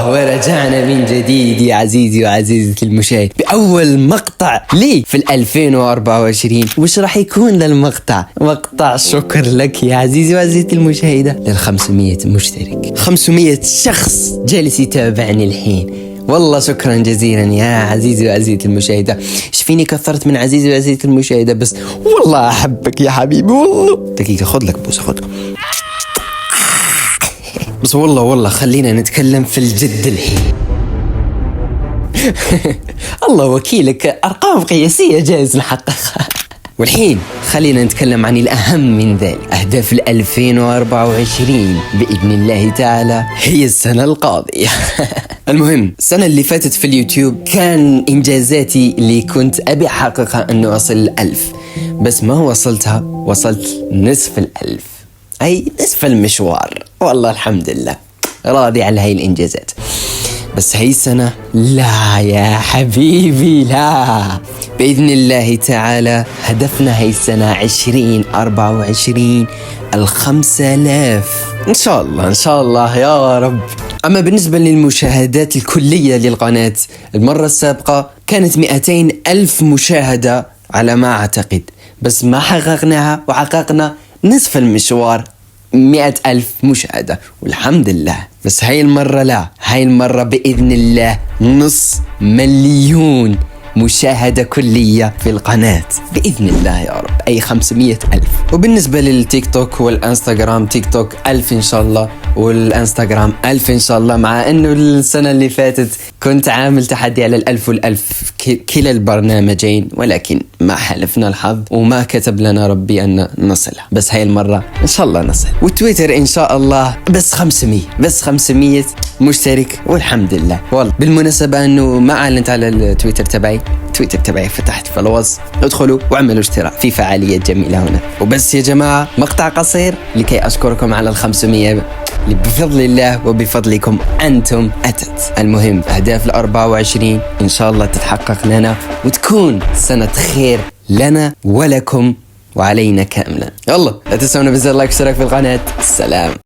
ورجعنا من جديد يا عزيزي وعزيزتي المشاهد بأول مقطع لي في 2024. وش راح يكون للمقطع؟ مقطع شكر لك يا عزيزي وعزيزتي المشاهدة لل500 مشترك، 500 شخص جالس يتابعني الحين. والله شكرا جزيلا يا عزيزي وعزيزتي المشاهدة. شفيني كثرت من عزيزي وعزيزتي المشاهدة، بس والله أحبك يا حبيبي. والله دقيقة، خذ لك بوسة، خذ. بس والله خلينا نتكلم في الجد الحين. الله وكيلك، أرقام قياسية جايز نحققها. والحين خلينا نتكلم عن الأهم من ذلك، أهداف 2024 بإذن الله تعالى هي السنة القاضية. المهم، السنة اللي فاتت في اليوتيوب كان إنجازاتي اللي كنت أبي أحققها أنه أصل 1000، بس ما وصلتها، وصلت نصف 1000، أي نصف المشوار. والله الحمد لله راضي على هاي الإنجازات. بس هاي السنة لا يا حبيبي، لا، بإذن الله تعالى هدفنا هاي السنة 2024 5000 إن شاء الله، إن شاء الله يا رب. أما بالنسبة للمشاهدات الكلية للقناة، المرة السابقة كانت 200 ألف مشاهدة على ما أعتقد، بس ما حققناها، وحققنا نصف المشوار 100 ألف مشاهدة والحمد لله. بس هاي المرة لا، هاي المرة بإذن الله 500,000 مشاهدة كلية في القناة بإذن الله يا رب، أي 500 ألف. وبالنسبة للتيك توك والإنستغرام، تيك توك 1000 إن شاء الله، والإنستغرام 1000 إن شاء الله، مع أنه السنة اللي فاتت كنت عامل تحدي على 1000 وال1000 كلا البرنامجين، ولكن ما حلفنا الحظ وما كتب لنا ربي أن نصلها. بس هاي المرة إن شاء الله نصل. والتويتر إن شاء الله بس 500 مشترك والحمد لله. والله بالمناسبة أنه ما أعلنت على التويتر تبعي، تويتر تبعي فتحت فلوز، ادخلوا واعملوا اشتراك في فعاليات جميلة هنا. وبس يا جماعة، مقطع قصير لكي أشكركم على 500 اللي بفضل الله وبفضلكم أنتم أتت. المهم، أهداف 24 إن شاء الله تتحقق لنا، وتكون سنة خير لنا ولكم وعلينا كاملا. يلا لا تنسونا بزر لايك واشتراك في القناة. السلام.